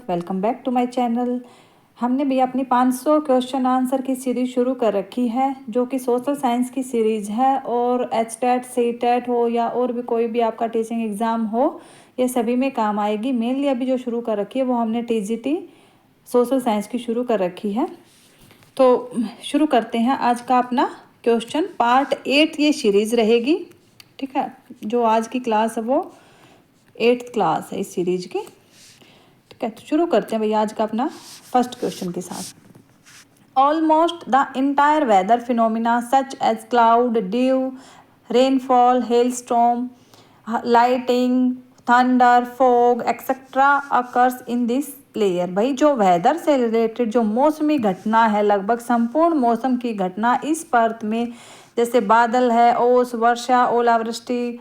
Welcome back to my channel. हमने भी अपनी 500 क्वेश्चन आंसर की सीरीज़ शुरू कर रखी है जो कि सोशल साइंस की सीरीज़ है और एचटेट सीटेट हो या और भी कोई भी आपका टीचिंग एग्ज़ाम हो ये सभी में काम आएगी। मेनली अभी जो शुरू कर रखी है वो हमने टीजीटी सोशल साइंस की शुरू कर रखी है। तो शुरू करते हैं आज का अपना क्वेश्चन। पार्ट 8 ये सीरीज़ रहेगी, ठीक है। जो आज की क्लास है वो 8th क्लास है इस सीरीज की, ठीक है। तो शुरू करते हैं भैया आज का अपना फर्स्ट क्वेश्चन के साथ। Almost the entire weather phenomena such as cloud, dew, rainfall, hailstorm, lightning, thunder, fog etcetera occurs in this layer. भाई जो वेदर से रिलेटेड जो मौसमी घटना है, लगभग संपूर्ण मौसम की घटना इस परत में, जैसे बादल है, ओस, वर्षा, ओलावृष्टि,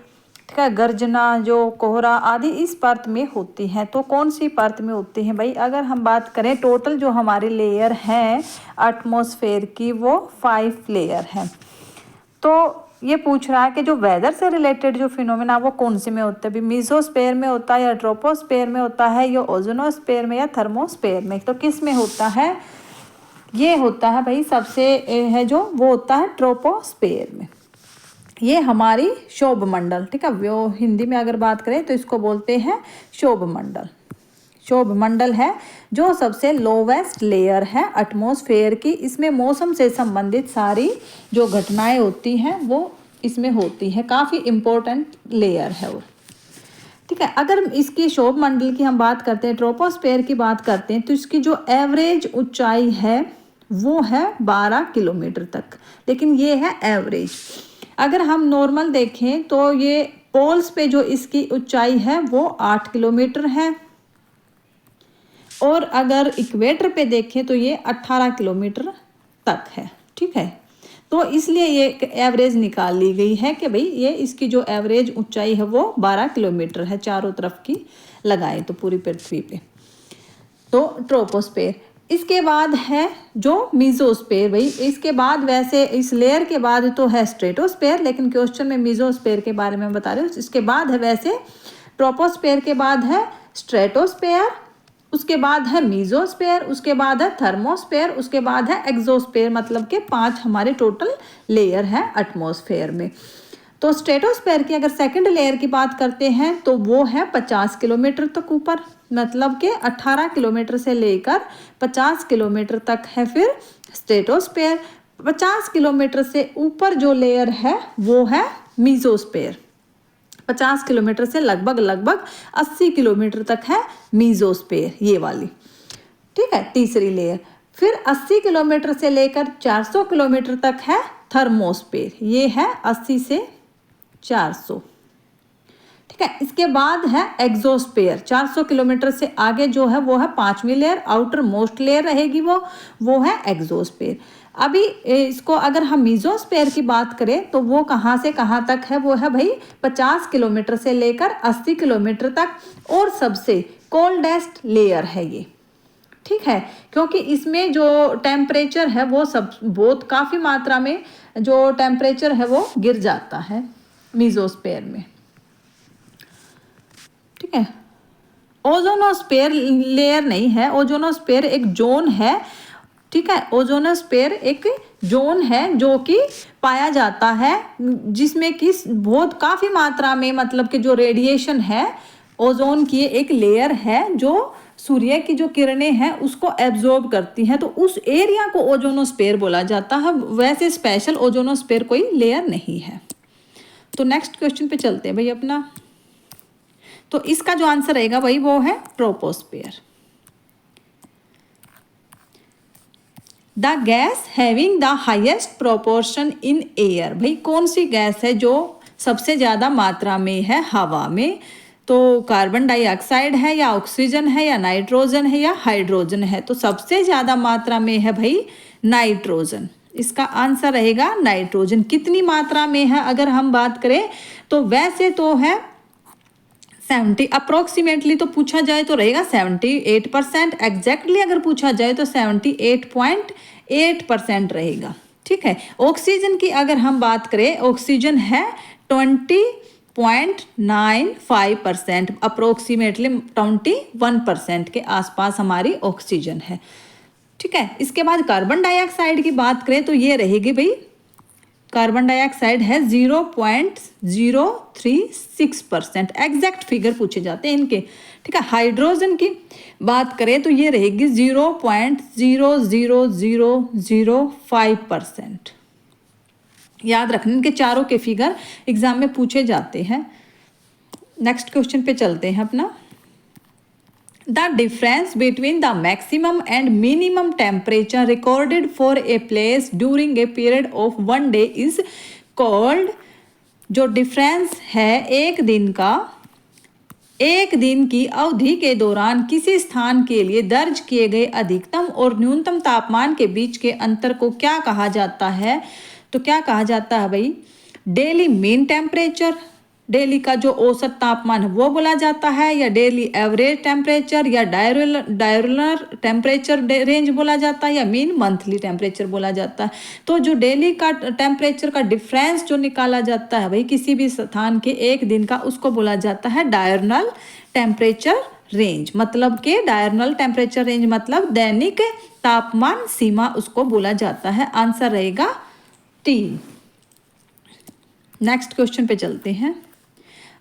ठीक है, गर्जना, जो कोहरा आदि इस परत में होती हैं। तो कौन सी परत में होती हैं भाई? अगर हम बात करें टोटल जो हमारी लेयर हैं एटमॉस्फेयर की वो 5 लेयर हैं। तो ये पूछ रहा है कि जो वेदर से रिलेटेड जो फिनोमेना वो कौन से में होता है? भी मेसोस्फेयर में होता है या ट्रोपोस्फेयर में होता है या ओजोनोस्फेयर में या थर्मोस्फेयर में? तो किस में होता है? ये होता है भाई सबसे है जो वो होता है ट्रोपोस्फेयर में। ये हमारी शोभ मंडल, ठीक है। वो हिंदी में अगर बात करें तो इसको बोलते हैं शोभ मंडल। शोभ मंडल है जो सबसे लोवेस्ट लेयर है एटमॉस्फेयर की। इसमें मौसम से संबंधित सारी जो घटनाएं होती हैं वो इसमें होती हैं। काफ़ी इम्पोर्टेंट लेयर है वो, ठीक है। अगर इसकी शोभ मंडल की हम बात करते हैं, ट्रोपोस्फेयर की बात करते हैं, तो इसकी जो एवरेज ऊंचाई है वो है 12 किलोमीटर तक, लेकिन ये है एवरेज। अगर हम नॉर्मल देखें तो ये पोल्स पे जो इसकी ऊंचाई है वो 8 किलोमीटर है और अगर इक्वेटर पे देखें तो ये 18 किलोमीटर तक है, ठीक है। तो इसलिए ये एवरेज निकाल ली गई है कि भाई ये इसकी जो एवरेज ऊंचाई है वो 12 किलोमीटर है चारों तरफ की लगाए तो पूरी पृथ्वी पे। तो ट्रोपोस्फेयर। इसके बाद है जो मीजोस्फेयर। भाई इसके बाद वैसे इस लेयर के बाद तो है स्ट्रेटोस्फेयर, लेकिन क्वेश्चन में मीजोस्फेयर के बारे में बता रहे हो। इसके बाद है वैसे ट्रोपोस्फेयर के बाद है स्ट्रेटोस्फेयर, उसके बाद है मीजोस्फेयर, उसके बाद है थर्मोस्फेयर, उसके बाद है एक्सोस्फेयर। मतलब के 5 हमारे टोटल लेयर है एटमॉस्फेयर में। तो स्ट्रेटोस्फेयर की अगर सेकंड लेयर की बात करते हैं तो वो है 50 किलोमीटर तक ऊपर, मतलब के 18 किलोमीटर से लेकर 50 किलोमीटर तक है फिर स्ट्रेटोस्फेयर। 50 किलोमीटर से ऊपर जो लेयर है वो है मीजोस्फेयर। 50 किलोमीटर से लगभग 80 किलोमीटर तक है मीजोस्फेयर ये वाली, ठीक है, तीसरी लेयर। फिर 80 किलोमीटर से लेकर 400 किलोमीटर तक है थर्मोस्फेयर, ये है 80 से 400, ठीक है। इसके बाद है एक्सोस्फेयर। 400 किलोमीटर से आगे जो है वो है 5वीं लेयर, आउटर मोस्ट लेयर रहेगी वो है एक्सोस्फेयर। अभी इसको अगर हम मीजोस्फेयर की बात करें तो वो कहाँ से कहाँ तक है? वो है भाई 50 किलोमीटर से लेकर 80 किलोमीटर तक और सबसे कोल्डेस्ट लेयर है ये, ठीक है। क्योंकि इसमें जो टेम्परेचर है वो सब बहुत काफ़ी मात्रा में जो टेम्परेचर है वो गिर जाता है मीजोस्फेयर में, ठीक है। ओजोनोस्फेयर लेयर नहीं है, ओजोनोस्फेयर एक जोन है, ठीक है। ओजोनोस्फेयर एक जोन है जो कि पाया जाता है जिसमें कि बहुत काफ़ी मात्रा में मतलब कि जो रेडिएशन है ओजोन की एक लेयर है जो सूर्य की जो किरणें हैं उसको एब्जॉर्ब करती हैं, तो उस एरिया को ओजोनोस्फेयर बोला जाता है। वैसे स्पेशल ओजोनोस्फेयर कोई लेयर नहीं है। तो नेक्स्ट क्वेश्चन पे चलते हैं भाई अपना। तो इसका जो आंसर रहेगा भाई वो है troposphere. The gas having the highest proportion in air. भाई कौन सी गैस है जो सबसे ज़्यादा मात्रा में है हवा में? तो कार्बन डाइऑक्साइड है या ऑक्सीजन है या नाइट्रोजन है या हाइड्रोजन है? तो सबसे ज़्यादा मात्रा में है भाई नाइट्रोजन। इसका आंसर रहेगा नाइट्रोजन। कितनी मात्रा में है अगर हम बात करें तो वैसे तो है 70 अप्रोक्सीमेटली, तो पूछा जाए तो रहेगा 78%। एग्जैक्टली अगर पूछा जाए तो 78.8% रहेगा, ठीक है। ऑक्सीजन की अगर हम बात करें, ऑक्सीजन है 0.95%, अप्रोक्सीमेटली 21% के आसपास हमारी ऑक्सीजन है। ठीक है, इसके बाद कार्बन डाइऑक्साइड की बात करें तो ये रहेगी भाई, कार्बन डाइऑक्साइड है 0.036%, एग्जैक्ट फिगर पूछे जाते हैं इनके। ठीक है, हाइड्रोजन की बात करें तो ये रहेगी 0.00005%। याद रखना, इनके चारों के फिगर एग्जाम में पूछे जाते हैं। नेक्स्ट क्वेश्चन पे चलते हैं अपना। The difference between the maximum and minimum temperature recorded for a place during a period of 1 day is called. जो डिफरेंस है एक दिन की अवधि के दौरान किसी स्थान के लिए दर्ज किए गए अधिकतम और न्यूनतम तापमान के बीच के अंतर को क्या कहा जाता है? तो क्या कहा जाता है भाई? डेली मीन टेम्परेचर, डेली का जो औसत तापमान है वो बोला जाता है, या डेली एवरेज टेम्परेचर, या डायरनल टेम्परेचर रेंज बोला जाता है, या मीन मंथली टेम्परेचर बोला जाता है। तो जो डेली का टेम्परेचर का डिफरेंस जो निकाला जाता है भाई किसी भी स्थान के एक दिन का, उसको बोला जाता है डायरनल टेम्परेचर रेंज। मतलब कि डायरनल टेम्परेचर रेंज मतलब दैनिक तापमान सीमा उसको बोला जाता है। आंसर रहेगा 3। नेक्स्ट क्वेश्चन पे चलते हैं।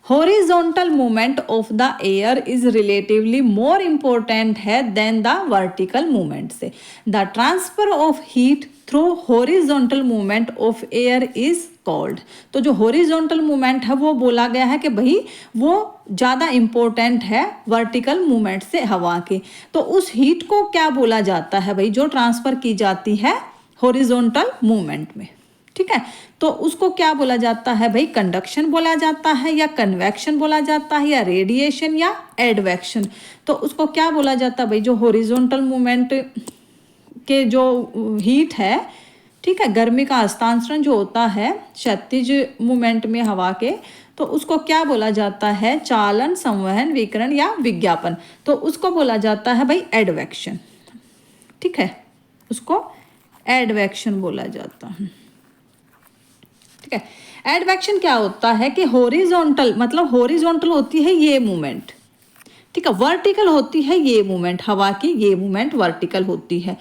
Horizontal movement of the air is relatively more important है देन द वर्टिकल मूवमेंट से। The transfer of heat through horizontal movement of air is called. तो जो हॉरिजॉन्टल मूवमेंट है वो बोला गया है कि भाई वो ज़्यादा इम्पोर्टेंट है वर्टिकल मूवमेंट से हवा के। तो उस हीट को क्या बोला जाता है भाई जो ट्रांसफर की जाती है हॉरिजॉन्टल मूवमेंट में? ठीक है, तो उसको क्या बोला जाता है भाई? कंडक्शन बोला जाता है, या कन्वेक्शन बोला जाता है, या रेडिएशन, या एडवेक्शन। तो उसको क्या बोला जाता है भाई? जो हॉरिजॉन्टल मूवमेंट के जो हीट है, ठीक है, गर्मी का हस्तांतरण जो होता है क्षैतिज मूवमेंट में हवा के, तो उसको क्या बोला जाता है? चालन, संवहन, विकिरण या विज्ञापन। तो उसको बोला जाता है भाई एडवेक्शन। ठीक है, उसको एडवेक्शन बोला जाता है। ठीक है, एडवेक्शन क्या होता है कि हॉरिजॉन्टल मतलब हॉरिजॉन्टल होती है ये मूवमेंट, ठीक है, वर्टिकल होती है ये मूवमेंट, हवा की ये मूवमेंट वर्टिकल होती है।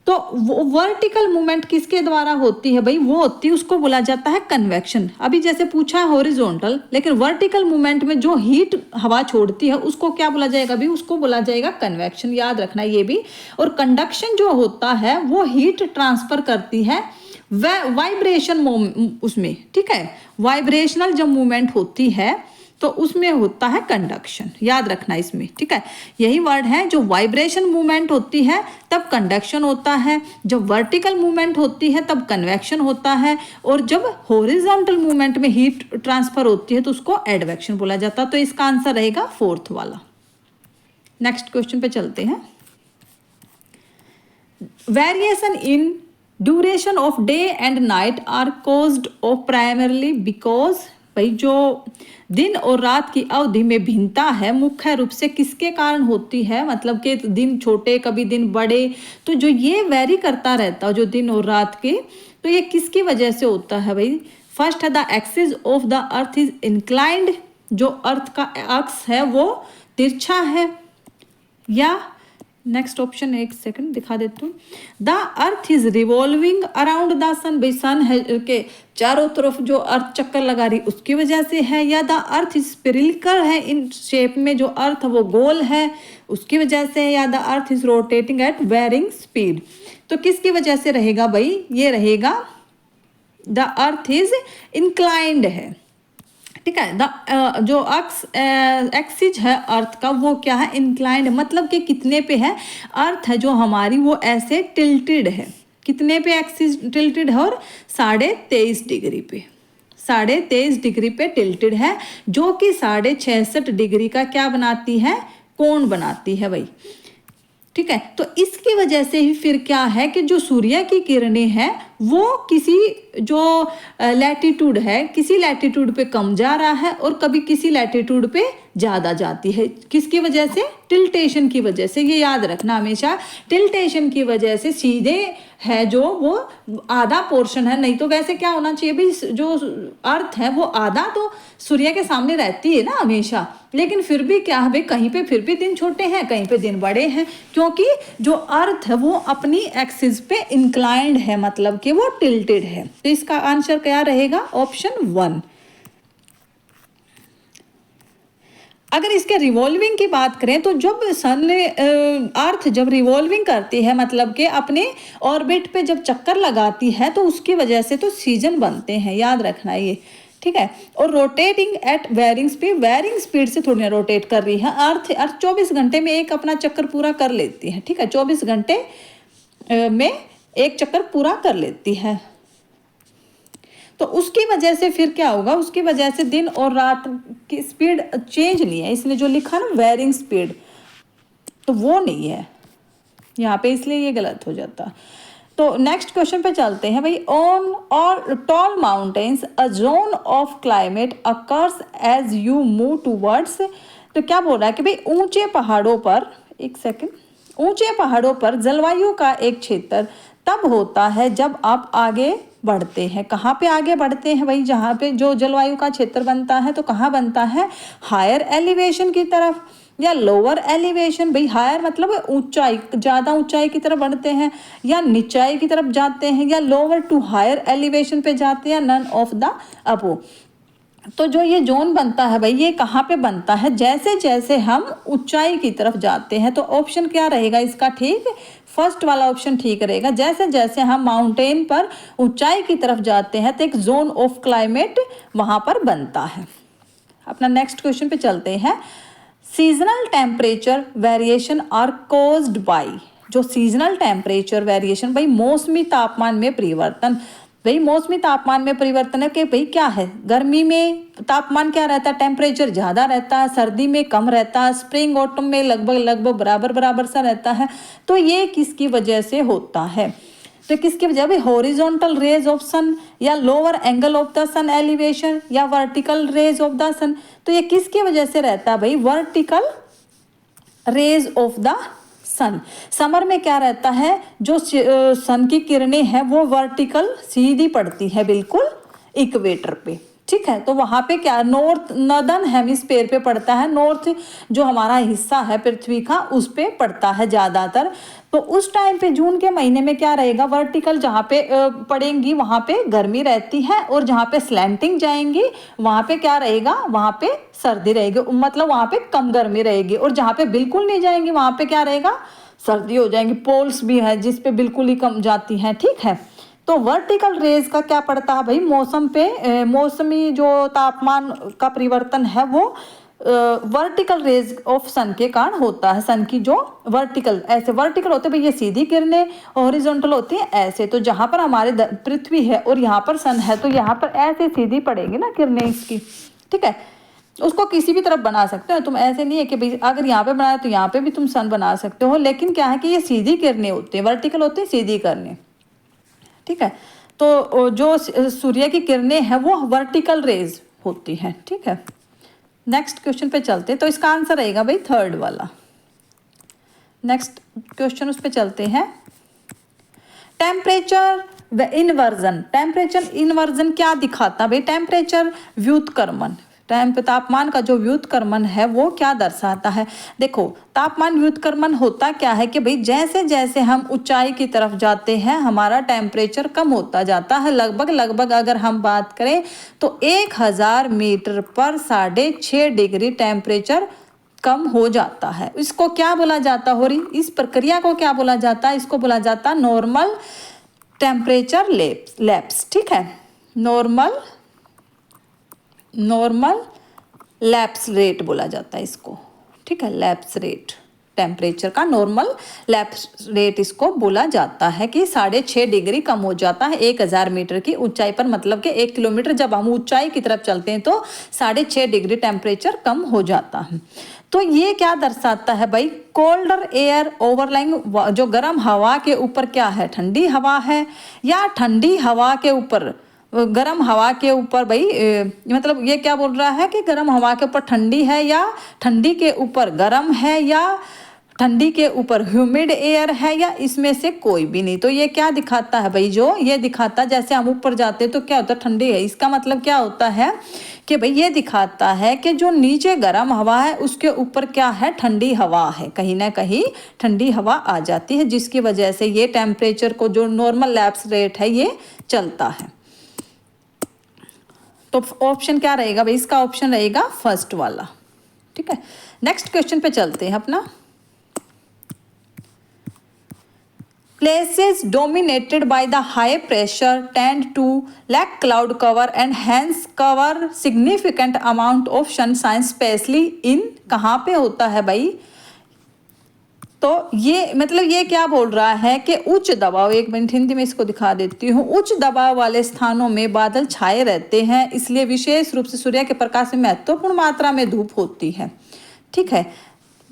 तो वो वर्टिकल मूवमेंट किसके द्वारा होती है भाई? वो होती है, उसको बोला जाता है कन्वेक्शन। अभी जैसे पूछा है हॉरिजॉन्टल, लेकिन वर्टिकल मूवमेंट में जो हीट हवा छोड़ती है उसको क्या बोला जाएगा भाई? उसको बोला जाएगा कन्वेक्शन। याद रखना ये भी। और कंडक्शन जो होता है वो हीट ट्रांसफर करती है वाइब्रेशन उसमें। ठीक है, वाइब्रेशनल जब मूवमेंट होती है तो उसमें होता है कंडक्शन। याद रखना इसमें। ठीक है, यही वर्ड है, जो वाइब्रेशन मूवमेंट होती है तब कंडक्शन होता है, जब वर्टिकल मूवमेंट होती है तब कन्वेक्शन होता है, और जब हॉरिजॉन्टल मूवमेंट में हीट ट्रांसफर होती है तो उसको एडवेक्शन बोला जाता है। तो इसका आंसर रहेगा 4th वाला। नेक्स्ट क्वेश्चन पे चलते हैं। Variation in duration of day and night are caused of primarily because. भाई जो दिन और रात की अवधि में भिन्नता है मुख्य रूप से किसके कारण होती है? मतलब कि दिन छोटे कभी दिन बड़े, तो जो ये वेरी करता रहता है जो दिन और रात के, तो ये किसकी वजह से होता है भाई? फर्स्ट है the axis of the earth is inclined. जो अर्थ का अक्ष है वो तिरछा है, या नेक्स्ट ऑप्शन एक सेकंड दिखा देती हूँ। The earth is revolving around the sun. भाई सन है के चारों तरफ जो अर्थ चक्कर लगा रही उसकी वजह से है, या द अर्थ इज स्पिरिकल है इन शेप में, जो अर्थ वो गोल है उसकी वजह से, या the earth is rotating at varying speed. तो किसकी वजह से रहेगा भाई? ये रहेगा द अर्थ इज इंक्लाइंड है। ठीक है, जो एक्सिस है अर्थ का वो क्या है? इंक्लाइंड। मतलब कि कितने पे है? अर्थ है जो हमारी वो ऐसे टिल्टेड है। कितने पे एक्सिस टिल्टेड है? और 23.5 डिग्री पे, 23.5 डिग्री पे टिल्टेड है, जो कि 66.5 डिग्री का क्या बनाती है? कोण बनाती है भाई। ठीक है, तो इसकी वजह से ही फिर क्या है कि जो सूर्य की किरणें हैं वो किसी जो लैटिट्यूड है, किसी लैटिट्यूड पे कम जा रहा है और कभी किसी लैटिट्यूड पे ज़्यादा जाती है। किसकी वजह से? टिल्टेशन की वजह से। ये याद रखना हमेशा, टिल्टेशन की वजह से सीधे है जो वो आधा पोर्शन है। नहीं तो वैसे क्या होना चाहिए भाई, जो अर्थ है वो आधा तो सूर्य के सामने रहती है ना हमेशा, लेकिन फिर भी क्या है भाई, कहीं पे फिर भी दिन छोटे हैं, कहीं पे दिन बड़े हैं, क्योंकि जो अर्थ है वो अपनी एक्सिस पे इंक्लाइंड है, मतलब कि वो टिल्टेड है। तो इसका आंसर क्या रहेगा? ऑप्शन 1। अगर इसके रिवॉल्विंग की बात करें तो जब सन अर्थ जब रिवॉल्विंग करती है, मतलब कि अपने ऑर्बिट पे जब चक्कर लगाती है, तो उसकी वजह से तो सीजन बनते हैं, याद रखना ये, ठीक है। और रोटेटिंग एट वेरिंग स्पीड से थोड़ी ना रोटेट कर रही है। अर्थ 24 घंटे में एक अपना चक्कर पूरा कर लेती है, ठीक है, 24 घंटे में एक चक्कर पूरा कर लेती है। तो उसकी वजह से फिर क्या होगा, उसकी वजह से दिन और रात की स्पीड चेंज नहीं है। इसने जो लिखा ना वेरिंग स्पीड, तो वो नहीं है यहाँ पे, इसलिए ये गलत हो जाता। तो नेक्स्ट क्वेश्चन पे चलते हैं भाई। ऑन और tall mountains a zone of climate occurs as you move towards. तो क्या बोल रहा है कि भाई ऊंचे पहाड़ों पर, एक सेकेंड, ऊंचे पहाड़ों पर जलवायु का एक क्षेत्र तब होता है जब आप आगे बढ़ते हैं। कहाँ पे आगे बढ़ते हैं भाई? जहाँ पे जो जलवायु का क्षेत्र बनता है, तो कहाँ बनता है? हायर एलिवेशन की तरफ या लोअर एलिवेशन। भाई हायर मतलब ऊंचाई, ज़्यादा ऊंचाई की तरफ बढ़ते हैं, या निचाई की तरफ जाते हैं, या लोअर टू हायर एलिवेशन पे जाते हैं, नन ऑफ द अबो। तो जो ये जोन बनता है भाई, ये कहाँ पे बनता है? जैसे जैसे हम ऊंचाई की तरफ जाते हैं। तो ऑप्शन क्या रहेगा इसका? ठीक, फर्स्ट वाला ऑप्शन ठीक रहेगा। जैसे जैसे हम माउंटेन पर ऊंचाई की तरफ जाते हैं तो एक जोन ऑफ क्लाइमेट वहाँ पर बनता है। अपना नेक्स्ट क्वेश्चन पे चलते हैं। Seasonal temperature variation are caused by. जो सीजनल टेम्परेचर वेरिएशन भाई मौसमी तापमान में परिवर्तन। भाई मौसमी तापमान में परिवर्तन है कि भाई क्या है, गर्मी में तापमान क्या रहता है? टेम्परेचर ज़्यादा रहता है, सर्दी में कम रहता है, स्प्रिंग ऑटम में लगभग बराबर सा रहता है। तो ये किसकी वजह से होता है? तो किसकी वजह भाई? हॉरिजॉन्टल रेज ऑफ सन, या lower angle of the sun elevation, या vertical rays of the sun. तो ये किसकी वजह से रहता है भाई? Vertical rays of the sun. Summer में क्या रहता है, जो सन की किरणें हैं वो वर्टिकल सीधी पड़ती है बिल्कुल इक्वेटर पे, ठीक है। तो वहाँ पे क्या, नॉर्दर्न हेमिस्फीयर पे पड़ता है, नॉर्थ जो हमारा हिस्सा है पृथ्वी का उस पे पड़ता है ज़्यादातर। तो उस टाइम पे जून के महीने में क्या रहेगा, वर्टिकल जहाँ पे पड़ेंगी वहाँ पे गर्मी रहती है, और जहाँ पे स्लैंटिंग जाएंगी वहाँ पे क्या रहेगा, वहाँ पे सर्दी रहेगी, मतलब वहाँ पे कम गर्मी रहेगी। और जहाँ पे बिल्कुल नहीं जाएंगी वहाँ पे क्या रहेगा, सर्दी हो जाएंगी। पोल्स भी है जिस पे बिल्कुल ही कम जाती हैं, ठीक है। तो वर्टिकल रेज का क्या पड़ता है भाई, मौसम पे, मौसमी जो तापमान का परिवर्तन है वो वर्टिकल रेज ऑफ सन के कारण होता है। सन की जो वर्टिकल, ऐसे वर्टिकल होते हैं भाई, ये सीधी किरणें, हॉरिजॉन्टल होती है ऐसे। तो जहाँ पर हमारे पृथ्वी है और यहाँ पर सन है, तो यहाँ पर ऐसे सीधी पड़ेगी ना किरणें इसकी, ठीक है। उसको किसी भी तरफ बना सकते हो तुम, ऐसे नहीं है कि भाई अगर यहाँ पे बनाया तो यहाँ पे भी तुम सन बना सकते हो, लेकिन क्या है कि ये सीधी किरणें होती है, वर्टिकल होती है सीधी किरणें, ठीक है। तो जो सूर्य की किरणें हैं वो वर्टिकल रेज होती हैं, ठीक है। नेक्स्ट क्वेश्चन पे चलते हैं। तो इसका आंसर रहेगा भाई थर्ड वाला। नेक्स्ट क्वेश्चन उस पे चलते हैं। टेम्परेचर टेम्परेचर इन्वर्जन क्या दिखाता भाई? टेम्परेचर व्युत्क्रमण, तापमान का जो व्युत्क्रमण है वो क्या दर्शाता है? देखो तापमान व्युत्क्रमण होता क्या है कि भाई जैसे जैसे हम ऊंचाई की तरफ जाते हैं हमारा टेम्परेचर कम होता जाता है। लगभग अगर हम बात करें तो 1000 मीटर पर 6.5 डिग्री टेम्परेचर कम हो जाता है। इसको क्या बोला जाता हो रही, इस प्रक्रिया को क्या बोला जाता है? इसको बोला जाता है नॉर्मल टेम्परेचर लैप्स, ठीक है। नॉर्मल लैप्स रेट बोला जाता है इसको, ठीक है, लैप्स रेट। टेम्परेचर का नॉर्मल लैप्स रेट इसको बोला जाता है कि 6.5 डिग्री कम हो जाता है 1000 मीटर की ऊंचाई पर, मतलब कि 1 किलोमीटर जब हम ऊंचाई की तरफ चलते हैं तो 6.5 डिग्री टेम्परेचर कम हो जाता है। तो ये क्या दर्शाता है भाई, कोल्डर एयर ओवरलाइंग, जो गर्म हवा के ऊपर क्या है, ठंडी हवा है, या ठंडी हवा के ऊपर गर्म हवा के ऊपर भाई मतलब ये क्या बोल रहा है कि गर्म हवा के ऊपर ठंडी है, या ठंडी के ऊपर गर्म है, या ठंडी के ऊपर ह्यूमिड एयर है, या इसमें से कोई भी नहीं। तो ये क्या दिखाता है भाई, जो ये दिखाता है जैसे हम ऊपर जाते हैं तो क्या होता है, ठंडी है, इसका मतलब क्या होता है कि भाई ये दिखाता है कि जो नीचे गर्म हवा है उसके ऊपर क्या है, ठंडी हवा है, कहीं ना कहीं ठंडी हवा आ जाती है, जिसकी वजह से ये टेम्परेचर को जो नॉर्मल लैप्स रेट है ये चलता है। तो ऑप्शन क्या रहेगा भाई, इसका ऑप्शन रहेगा फर्स्ट वाला। ठीक है, नेक्स्ट क्वेश्चन पे चलते हैं अपना। Places dominated by the high pressure tend to lack cloud cover and hence cover significant amount of sunshine, especially in, कहाँ पे होता है भाई, तो ये मतलब ये क्या बोल रहा है कि उच्च दबाव, एक मिनट हिंदी में इसको दिखा देती हूँ, उच्च दबाव वाले स्थानों में बादल छाए रहते हैं, इसलिए विशेष रूप से सूर्य के प्रकाश में महत्वपूर्ण मात्रा में धूप होती है। ठीक है,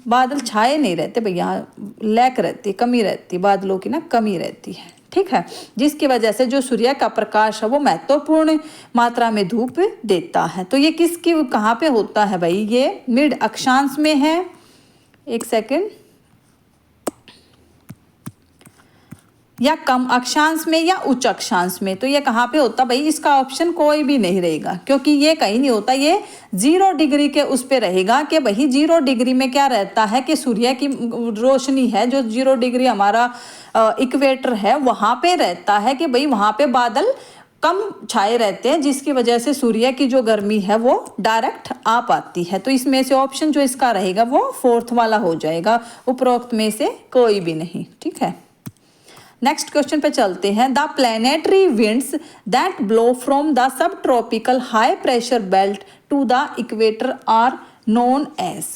बादल छाए नहीं रहते भैया, लैक रहती, कमी रहती, बादलों की ना कमी रहती है। ठीक है, जिसकी वजह से जो सूर्य का प्रकाश है वो महत्वपूर्ण मात्रा में धूप देता है। तो ये किसकी कहाँ पे होता है भाई, ये मिड अक्षांश में है, एक सेकेंड, या कम अक्षांश में या उच्च अक्षांश में। तो ये कहाँ पे होता भाई, इसका ऑप्शन कोई भी नहीं रहेगा, क्योंकि ये कहीं नहीं होता, ये 0 डिग्री के उस पे रहेगा कि भाई 0 डिग्री में क्या रहता है कि सूर्य की रोशनी है, जो 0 डिग्री हमारा इक्वेटर है वहाँ पे रहता है कि भाई वहाँ पे बादल कम छाए रहते हैं, जिसकी वजह से सूर्य की जो गर्मी है वो डायरेक्ट आ पाती है। तो इसमें से ऑप्शन जो इसका रहेगा वो फोर्थ वाला हो जाएगा, उपरोक्त में से कोई भी नहीं। ठीक है, नेक्स्ट क्वेश्चन पे चलते हैं। The planetary winds that blow from the sub tropical high pressure belt to the equator are known as,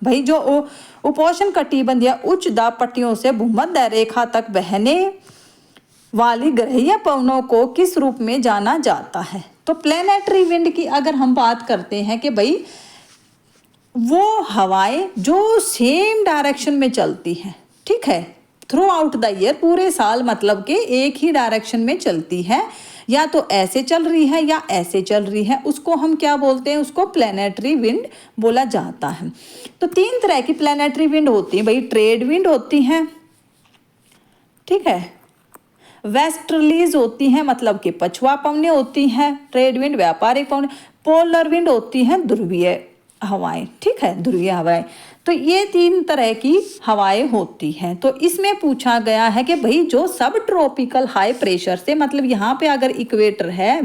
भाई जो उपोष्ण कटिबंधीय उच्च दाब पट्टियों से भूमध्य रेखा तक बहने वाली ग्रहीय पवनों को किस रूप में जाना जाता है। तो प्लैनेटरी विंड की अगर हम बात करते हैं कि भाई वो हवाएं जो सेम डायरेक्शन में चलती हैं, ठीक है, थ्रू आउट द ईयर, पूरे साल, मतलब कि एक ही डायरेक्शन में चलती है, या तो ऐसे चल रही है या ऐसे चल रही है, उसको हम क्या बोलते हैं, उसको प्लैनेटरी विंड बोला जाता है। तो 3 तरह की प्लैनेटरी विंड होती है भाई, ट्रेड विंड होती हैं, ठीक है, वेस्टर्लीज होती हैं, मतलब कि पछुआ पवनें होती हैं, ट्रेड विंड व्यापारिक पवनें, पोलर विंड होती हैं ध्रुवीय हवाएं। ठीक है, ध्रुवीय हवाएं। तो ये 3 तरह की हवाएं होती हैं। तो इसमें पूछा गया है कि भाई जो सब ट्रॉपिकल हाई प्रेशर से, मतलब यहाँ पे अगर इक्वेटर है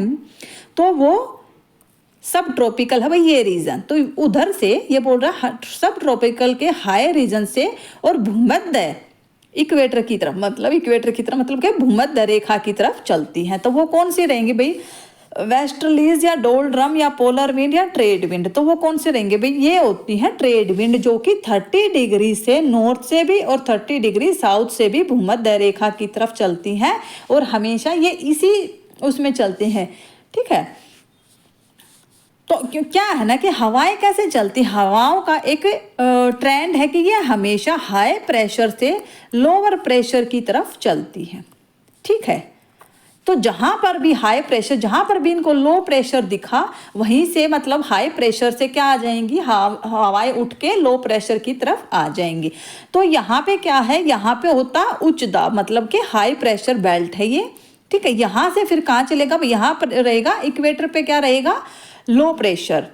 तो वो सब ट्रॉपिकल है भाई ये रीजन, तो उधर से ये बोल रहा है सब ट्रॉपिकल के हाई रीजन से और भूमध्य इक्वेटर की तरफ, मतलब इक्वेटर की तरफ मतलब क्या, भूमध्य रेखा की तरफ चलती हैं। तो वो कौन सी रहेंगी भाई, वेस्टर्लीज या डोल्ड्रम या पोलर विंड या ट्रेड विंड। तो वो कौन से रहेंगे भाई, ये होती है ट्रेड विंड, जो कि 30 डिग्री से नॉर्थ से भी और 30 डिग्री साउथ से भी भूमध्य रेखा की तरफ चलती हैं, और हमेशा ये इसी उसमें चलते हैं। ठीक है, तो क्या है ना कि हवाएं कैसे चलती, हवाओं का एक ट्रेंड है कि ये हमेशा हाई प्रेशर से लोअर प्रेशर की तरफ चलती है। ठीक है, तो जहाँ पर भी हाई प्रेशर, जहाँ पर भी इनको लो प्रेशर दिखा, वहीं से मतलब हाई प्रेशर से क्या आ जाएंगी, हवाएं उठ के लो प्रेशर की तरफ आ जाएंगी। तो यहाँ पे क्या है, यहाँ पे होता उच्च दाब, मतलब कि हाई प्रेशर बेल्ट है ये। ठीक है, यहाँ से फिर कहाँ चलेगा, यहाँ पर रहेगा इक्वेटर पे क्या रहेगा, लो प्रेशर।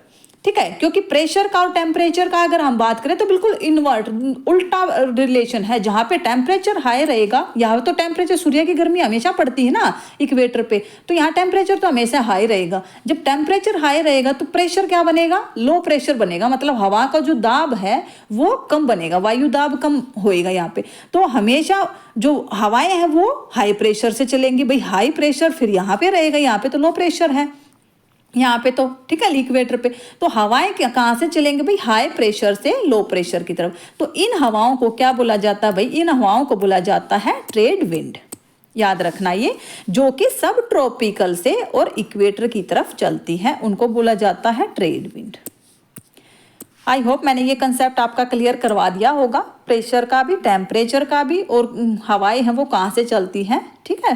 ठीक है, क्योंकि प्रेशर का और टेम्परेचर का अगर हम बात करें तो बिल्कुल इन्वर्ट, उल्टा रिलेशन है। जहाँ पे टेम्परेचर हाई रहेगा, यहाँ तो टेम्परेचर, सूर्य की गर्मी हमेशा पड़ती है ना इक्वेटर पे, तो यहाँ टेम्परेचर तो हमेशा हाई रहेगा। जब टेम्परेचर हाई रहेगा तो प्रेशर क्या बनेगा, लो प्रेशर बनेगा, मतलब हवा का जो दाब है वो कम बनेगा, वायु दाब कम होएगा यहाँ पे। तो हमेशा जो हवाएं हैं वो हाई प्रेशर से चलेंगी भाई, हाई प्रेशर फिर यहाँ पे रहेगा, यहाँ पे तो लो प्रेशर है। यहाँ पे तो ठीक है इक्वेटर पे, तो हवाएं कहाँ से चलेंगे भाई, हाई प्रेशर से लो प्रेशर की तरफ। तो इन हवाओं को क्या बोला जाता है भाई, इन हवाओं को बोला जाता है ट्रेड विंड। याद रखना ये, जो कि सब ट्रॉपिकल से और इक्वेटर की तरफ चलती है, उनको बोला जाता है ट्रेड विंड। आई होप मैंने ये कंसेप्ट आपका क्लियर करवा दिया होगा, प्रेशर का भी, टेम्परेचर का भी, और हवाएं हैं वो कहाँ से चलती हैं। ठीक है,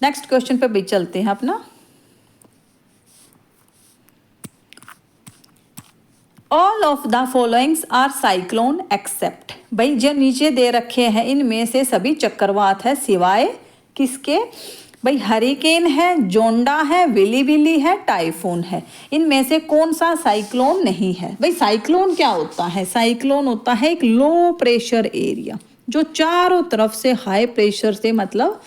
नेक्स्ट क्वेश्चन पे भी चलते हैं अपना। All of the followings are cyclone except, भाई जो नीचे दे रखे हैं इनमें से सभी चक्रवात है सिवाय किसके भाई, हरिकेन है, जोंडा है, विली विली है, टाइफून है। इनमें से कौन सा साइक्लोन नहीं है भाई। साइक्लोन क्या होता है, साइक्लोन होता है एक लो प्रेशर एरिया जो चारों तरफ से हाई प्रेशर से, मतलब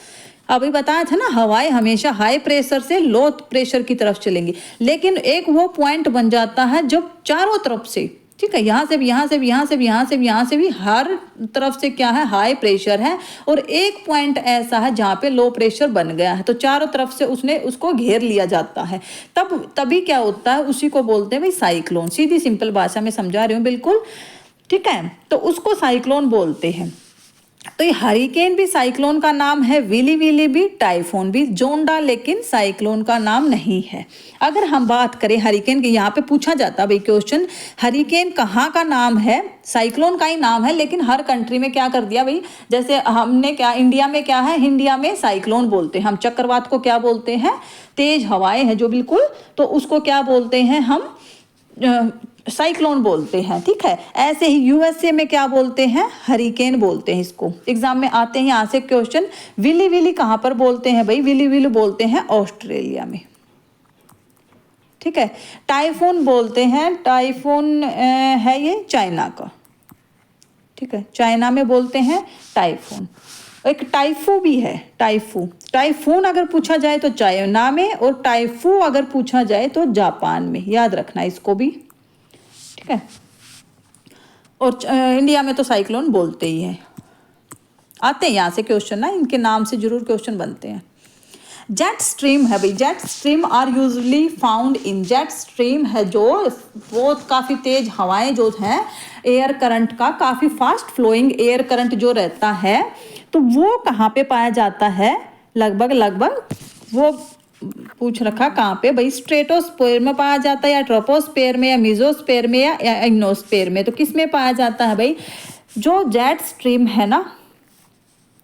अभी बताया था ना, हवाएं हमेशा हाई प्रेशर से लो प्रेशर की तरफ चलेंगी, लेकिन एक वो पॉइंट बन जाता है जब चारों तरफ से, ठीक है, यहाँ से भी, यहाँ से भी, यहाँ से भी, यहाँ से भी, यहाँ से भी, हर तरफ से क्या है, हाई प्रेशर है, और एक पॉइंट ऐसा है जहाँ पे लो प्रेशर बन गया है, तो चारों तरफ से उसने उसको घेर लिया जाता है, तभी क्या होता है, उसी को बोलते हैं भाई साइक्लोन। सीधी सिंपल भाषा में समझा रही हूँ बिल्कुल, ठीक है, तो उसको साइक्लोन बोलते हैं। तो ये हरिकेन भी साइक्लोन का नाम है, विली विली भी, टाइफून भी, जोंडा लेकिन साइक्लोन का नाम नहीं है। अगर हम बात करें हरिकेन की, यहाँ पे पूछा जाता भाई क्वेश्चन, हरिकेन कहाँ का नाम है, साइक्लोन का ही नाम है, लेकिन हर कंट्री में क्या कर दिया भाई, जैसे हमने क्या, इंडिया में क्या है, इंडिया में साइक्लोन बोलते हैं हम, चक्रवात को क्या बोलते हैं, तेज हवाएं हैं जो बिल्कुल, तो उसको क्या बोलते हैं हम, साइक्लोन बोलते हैं। ठीक है, ऐसे ही यूएसए में क्या बोलते हैं, हरिकेन बोलते हैं इसको। एग्जाम में आते हैं यहाँ से क्वेश्चन, विली विली कहाँ पर बोलते हैं भाई, विली विली बोलते हैं ऑस्ट्रेलिया में। ठीक है, टाइफून बोलते हैं, टाइफून है ये चाइना का। ठीक है, चाइना में बोलते हैं टाइफून। एक टाइफू भी है, टाइफू, टाइफून अगर पूछा जाए तो चाइना में, और टाइफू अगर पूछा जाए तो जापान में, याद रखना इसको भी। ठीक है, और इंडिया में तो साइक्लोन बोलते ही हैं। आते हैं यहाँ से क्वेश्चन ना, इनके नाम से जरूर क्वेश्चन बनते हैं। जेट स्ट्रीम है भाई, jet stream are usually found in, jet stream है जो वो काफ़ी तेज हवाएं जो हैं, एयर करंट का काफ़ी फास्ट फ्लोइंग एयर करंट जो रहता है, तो वो कहाँ पे पाया जाता है, लगभग वो पूछ रखा कहाँ पे भाई, स्ट्रेटोस्फीयर में पाया जाता है, या ट्रोपोस्फीयर में, या मेसोस्फीयर में, या एग्नोस्फीयर में। तो किस में पाया जाता है भाई, जो जेट स्ट्रीम है ना,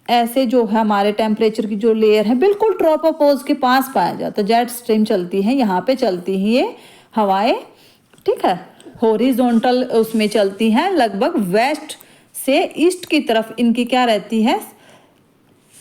ऐसे जो है हमारे टेम्परेचर की जो लेयर है बिल्कुल ट्रोपोपोज के पास पाया जाता है। जेट स्ट्रीम चलती है, यहाँ पे चलती है ये हवाएं। ठीक है, हॉरिजॉन्टल उसमें चलती हैं, लगभग वेस्ट से ईस्ट की तरफ इनकी क्या रहती है,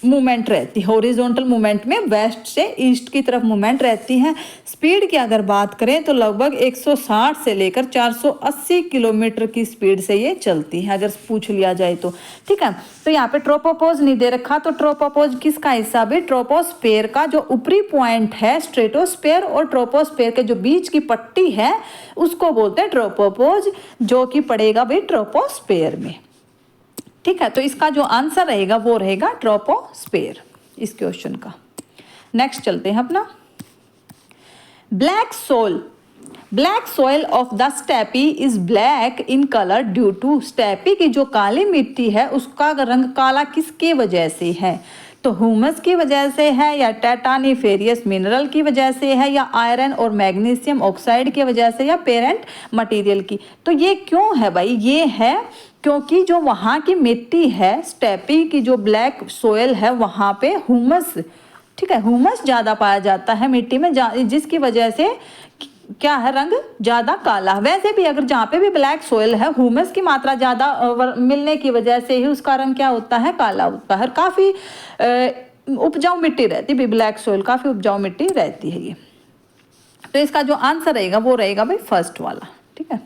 मूवमेंट रहती है। हॉरिजॉन्टल मूवमेंट में वेस्ट से ईस्ट की तरफ मूवमेंट रहती है। स्पीड की अगर बात करें तो लगभग 160 से लेकर 480 किलोमीटर की स्पीड से ये चलती है, अगर पूछ लिया जाए तो। ठीक है, तो यहाँ पे ट्रोपोपोज नहीं दे रखा, तो ट्रोपोपोज किसका हिस्सा भी, ट्रोपोस्फेयर का जो ऊपरी पॉइंट है, स्ट्रेटोस्फेयर और ट्रोपोस्फेयर के जो बीच की पट्टी है उसको बोलते हैं ट्रोपोपोज, जो कि पड़ेगा भाई ट्रोपोस्फेयर में। ठीक है, तो इसका जो आंसर रहेगा वो रहेगा ट्रोपोस्फेयर इस क्वेश्चन का। नेक्स्ट चलते हैं अपना। Black soil of the steppe is black in colour due to, steppe की जो काली मिट्टी है उसका रंग काला किसके वजह से है, तो ह्यूमस की वजह से है, या टाइटानिफेरियस मिनरल की वजह से है, या आयरन और मैग्नीशियम ऑक्साइड की वजह से, या पेरेंट मटेरियल की। तो ये क्यों है भाई, ये है क्योंकि जो वहाँ की मिट्टी है, स्टेपी की जो ब्लैक सोयल है, वहाँ पे ह्यूमस, ठीक है, ह्यूमस ज़्यादा पाया जाता है मिट्टी में, जिसकी वजह से क्या है, रंग ज़्यादा काला। वैसे भी अगर जहाँ पे भी ब्लैक सोयल है, ह्यूमस की मात्रा ज़्यादा मिलने की वजह से ही उसका रंग क्या होता है, काला होता है। काफ़ी उपजाऊ मिट्टी रहती है ब्लैक सोयल, काफ़ी उपजाऊ मिट्टी रहती है ये। तो इसका जो आंसर रहेगा वो रहेगा भाई फर्स्ट वाला। ठीक है,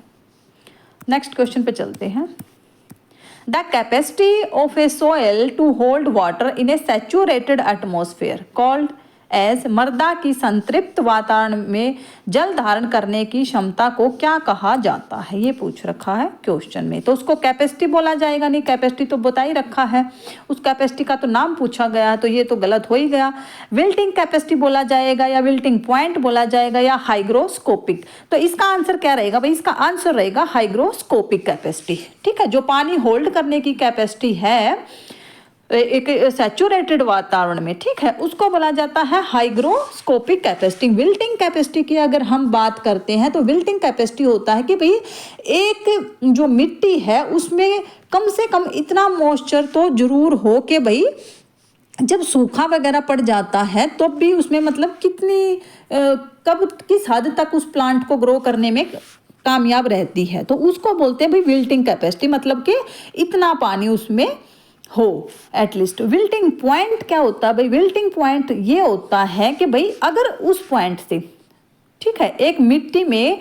नेक्स्ट क्वेश्चन पे चलते हैं। The capacity of a soil to hold water in a saturated atmosphere called as मृदा की संतृप्त वातावरण में जल धारण करने की क्षमता को क्या कहा जाता है, ये पूछ रखा है क्वेश्चन में। तो उसको कैपेसिटी बोला जाएगा, नहीं कैपेसिटी तो बता ही रखा है, उस कैपेसिटी का तो नाम पूछा गया है, तो ये तो गलत हो ही गया। विल्टिंग कैपेसिटी बोला जाएगा या विल्टिंग पॉइंट बोला जाएगा या हाइग्रोस्कोपिक। तो इसका आंसर क्या रहेगा भाई, इसका आंसर रहेगा हाइग्रोस्कोपिक कैपेसिटी। ठीक है, जो पानी होल्ड करने की कैपेसिटी है एक सैचुरेटेड वातावरण में, ठीक है, उसको बोला जाता है हाइग्रोस्कोपिक कैपेसिटी। विल्टिंग कैपेसिटी की अगर हम बात करते हैं तो विल्टिंग कैपेसिटी होता है कि भाई एक जो मिट्टी है उसमें कम से कम इतना मॉइस्चर तो जरूर हो कि भाई जब सूखा वगैरह पड़ जाता है तो भी उसमें मतलब कितनी कब किस हद तक उस प्लांट को ग्रो करने में कामयाब रहती है, तो उसको बोलते हैं भाई विल्टिंग कैपेसिटी, मतलब कि इतना पानी उसमें हो एटलीस्ट। विल्टिंग पॉइंट क्या होता है भाई, विल्टिंग पॉइंट ये होता है कि भाई अगर उस पॉइंट से, ठीक है, एक मिट्टी में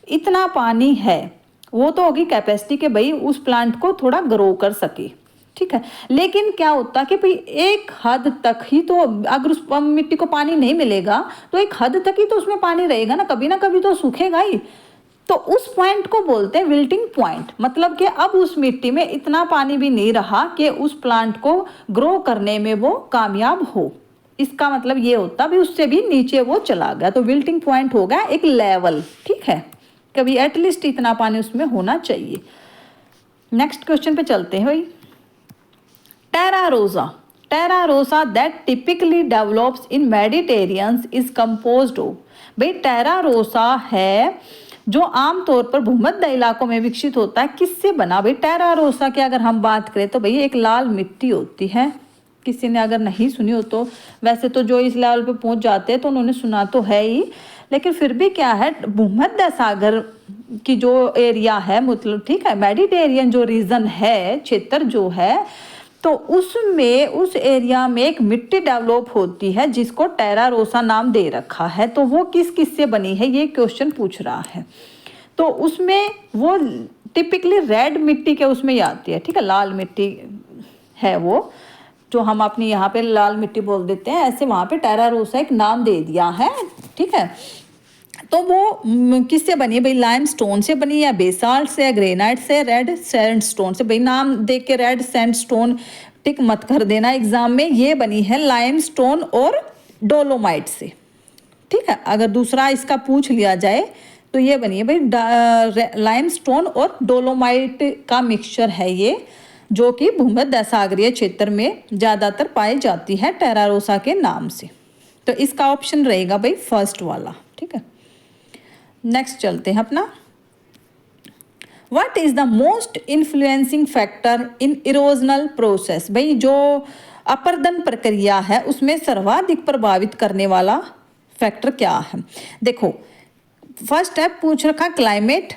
इतना पानी है, वो तो होगी कैपेसिटी कि भाई उस प्लांट को थोड़ा ग्रो कर सके, ठीक है, लेकिन क्या होता है कि भाई एक हद तक ही तो, अगर उस मिट्टी को पानी नहीं मिलेगा तो एक हद तक ही तो उसमें पानी रहेगा ना कभी तो सूखेगा ही। तो उस पॉइंट को बोलते हैं विल्टिंग पॉइंट, मतलब कि अब उस मिट्टी में इतना पानी भी नहीं रहा कि उस प्लांट को ग्रो करने में वो कामयाब हो। इसका मतलब ये होता भी उससे भी नीचे वो चला गया, तो विल्टिंग पॉइंट हो गया एक लेवल, ठीक है, कभी एटलीस्ट इतना पानी उसमें होना चाहिए। नेक्स्ट क्वेश्चन पे चलते हैं भाई। Terra rossa that typically develops in Mediterraneans is composed of, भाई टेरा रोसा है जो आमतौर पर भूमध्य इलाकों में विकसित होता है, किससे बना भाई। टेरा रोसा की अगर हम बात करें तो भाई एक लाल मिट्टी होती है, किसी ने अगर नहीं सुनी हो तो, वैसे तो जो इस लेवल पे पहुंच जाते हैं तो उन्होंने सुना तो है ही, लेकिन फिर भी क्या है, भूमध्य सागर की जो एरिया है, मतलब ठीक है, मेडिटेरियन जो रीजन है, क्षेत्र जो है, तो उसमें उस एरिया में एक मिट्टी डेवलप होती है जिसको टेरा रोसा नाम दे रखा है। तो वो किस किस से बनी है ये क्वेश्चन पूछ रहा है। तो उसमें वो टिपिकली रेड मिट्टी के उसमें ही आती है, ठीक है, लाल मिट्टी है वो, जो हम अपनी यहाँ पे लाल मिट्टी बोल देते हैं, ऐसे वहाँ पे टेरा रोसा एक नाम दे दिया है, ठीक है। तो वो किससे बनी है भाई, लाइम स्टोन से बनी या बेसाल्ट से या ग्रेनाइट से, रेड सैंडस्टोन से। भाई नाम देख के रेड सैंडस्टोन टिक मत कर देना एग्जाम में, ये बनी है लाइम स्टोन और डोलोमाइट से, ठीक है। अगर दूसरा इसका पूछ लिया जाए तो ये बनी है भाई लाइम स्टोन और डोलोमाइट का मिक्सचर है ये, जो कि भूमध्य सागरीय क्षेत्र में ज़्यादातर पाई जाती है टेरा रोसा के नाम से। तो इसका ऑप्शन रहेगा भाई फर्स्ट वाला, ठीक है। नेक्स्ट चलते हैं अपना। What is the most influencing factor in erosional process, भाई जो अपरदन प्रक्रिया है उसमें सर्वाधिक प्रभावित करने वाला फैक्टर क्या है। देखो फर्स्ट स्टेप पूछ रखा क्लाइमेट,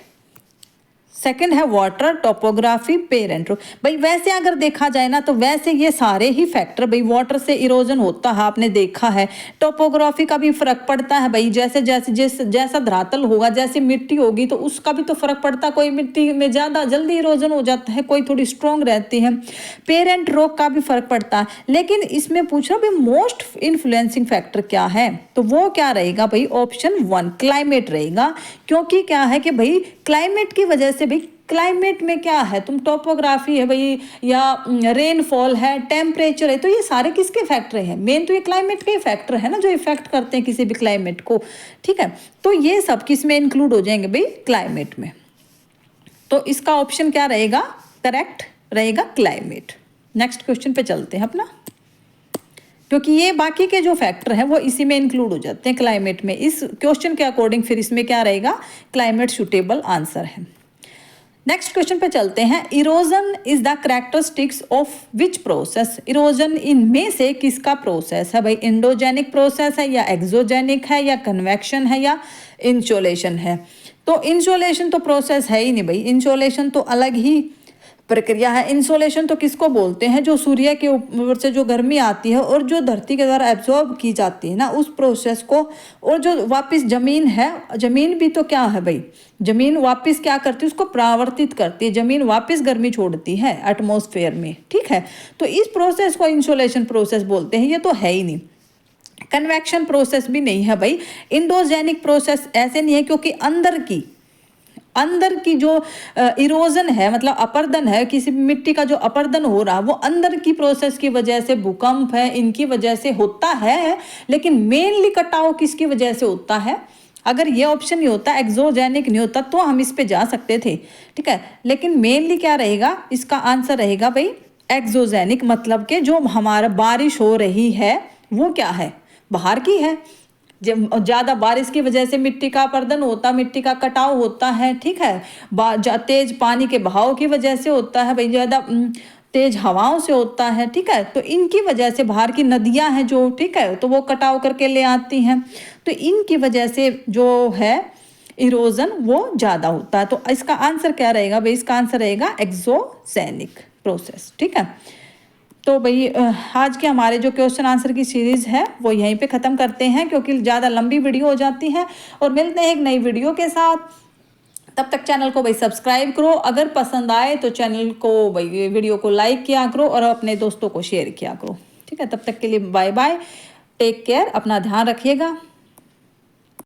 सेकंड है वाटर, टोपोग्राफी, पेरेंट। भाई वैसे अगर देखा जाए ना तो वैसे ये सारे ही फैक्टर, भाई वाटर से इरोजन होता है आपने देखा है, टोपोग्राफी का भी फर्क पड़ता है भाई, जैसा धरातल होगा, जैसी मिट्टी होगी तो उसका भी तो फर्क पड़ता है, कोई मिट्टी में ज़्यादा जल्दी इरोजन हो जाता है, कोई थोड़ी स्ट्रॉन्ग रहती है, पेरेंट रॉक का भी फर्क पड़ता है। लेकिन इसमें पूछ रहा भाई मोस्ट इन्फ्लुएंसिंग फैक्टर क्या है, तो वो क्या रहेगा भाई, ऑप्शन 1 क्लाइमेट रहेगा। क्योंकि क्या है कि भाई क्लाइमेट की वजह से, भाई क्लाइमेट में क्या है, तुम टोपोग्राफी है भाई या रेनफॉल है, टेम्परेचर है, तो ये सारे किसके फैक्टर हैं, मेन तो ये क्लाइमेट के फैक्टर है ना जो इफेक्ट करते हैं किसी भी क्लाइमेट को, ठीक है। तो ये सब किस में इंक्लूड हो जाएंगे भाई, क्लाइमेट में। तो इसका ऑप्शन क्या रहेगा, करेक्ट रहेगा क्लाइमेट। नेक्स्ट क्वेश्चन पे चलते हैं अपना, क्योंकि ये बाकी के जो फैक्टर हैं वो इसी में इंक्लूड हो जाते हैं क्लाइमेट में। इस क्वेश्चन के अकॉर्डिंग फिर इसमें क्या रहेगा, क्लाइमेट सुटेबल आंसर है। नेक्स्ट क्वेश्चन पे चलते हैं। Erosion is the characteristics of which process, erosion इनमें से किसका प्रोसेस है भाई, इंडोजेनिक प्रोसेस है या एक्सोजेनिक है या कन्वेक्शन है या इंसोलेशन है। तो इंसोलेशन तो प्रोसेस है ही नहीं भाई, इंसोलेशन तो अलग ही प्रक्रिया है। इंसोलेशन तो किसको बोलते हैं, जो सूर्य के ऊपर से जो गर्मी आती है और जो धरती के द्वारा एब्जॉर्ब की जाती है ना उस प्रोसेस को, और जो वापस जमीन है, जमीन भी तो क्या है भाई, जमीन वापस क्या करती है, उसको परावर्तित करती है, जमीन वापस गर्मी छोड़ती है एटमॉस्फेयर में, ठीक है। तो इस प्रोसेस को इंसोलेशन प्रोसेस बोलते हैं, ये तो है ही नहीं। कन्वेक्शन प्रोसेस भी नहीं है भाई। इंडोजेनिक प्रोसेस ऐसे नहीं है, क्योंकि अंदर की जो इरोजन है, मतलब अपर्दन है, किसी भी मिट्टी का जो अपर्दन हो रहा है वो अंदर की प्रोसेस की वजह से, भूकंप है इनकी वजह से होता है। लेकिन मेनली कटाव किसकी वजह से होता है? अगर ये ऑप्शन नहीं होता, एक्सोजेनिक नहीं होता, तो हम इस पे जा सकते थे, ठीक है। लेकिन मेनली क्या रहेगा, इसका आंसर रहेगा भाई एक्सोजेनिक, मतलब कि जो हमारा बारिश हो रही है वो क्या है, बाहर की है। जब ज़्यादा बारिश की वजह से मिट्टी का अपर्दन होता, मिट्टी का कटाव होता है, ठीक है। तेज पानी के बहाव की वजह से होता है भाई, ज़्यादा तेज हवाओं से होता है, ठीक है। तो इनकी वजह से बाहर की नदियां हैं जो, ठीक है, तो वो कटाव करके ले आती हैं, तो इनकी वजह से जो है इरोजन वो ज़्यादा होता है। तो इसका आंसर क्या रहेगा भाई? इसका आंसर रहेगा एक्सोजेनिक प्रोसेस, ठीक है। तो भाई आज के हमारे जो क्वेश्चन आंसर की सीरीज़ है वो यहीं पे ख़त्म करते हैं, क्योंकि ज़्यादा लंबी वीडियो हो जाती है। और मिलते हैं एक नई वीडियो के साथ, तब तक चैनल को भाई सब्सक्राइब करो, अगर पसंद आए तो चैनल को भाई वीडियो को लाइक किया करो और अपने दोस्तों को शेयर किया करो, ठीक है। तब तक के लिए बाय बाय, टेक केयर, अपना ध्यान रखिएगा।